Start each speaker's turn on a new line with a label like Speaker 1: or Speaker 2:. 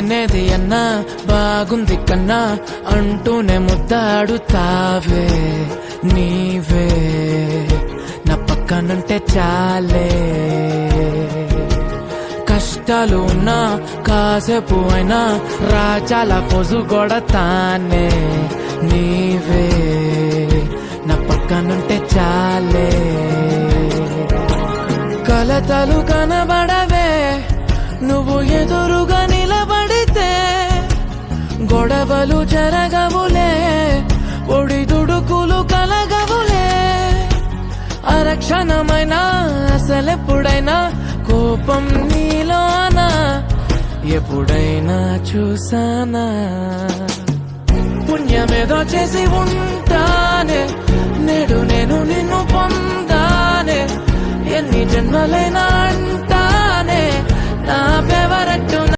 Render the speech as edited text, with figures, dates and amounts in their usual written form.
Speaker 1: వినేది అన్నా బాగుంది కన్నా అంటూనే ముద్దాడుతావే నీవే నా పక్కనుంటే చాలే. కష్టాలు ఉన్నా కాసేపు అయినా రాజాల పోజు కొడతానే నీవే నా పక్కనుంటే చాలే. కలతలు కనబడవే నువ్వు ఎదురుగా నిలబడితే, గొడవలు జరగవులే ఒడిదుడుకులు కలగవులే. అరక్షణమైనా అసలెప్పుడైనా కోపం నీలోనా ఎప్పుడైనా చూసానా? పుణ్యమేదో చేసి ఉంటానే నేడు నేను నిన్ను పొందానే. ఎన్ని జన్మలైనా అంటానే నా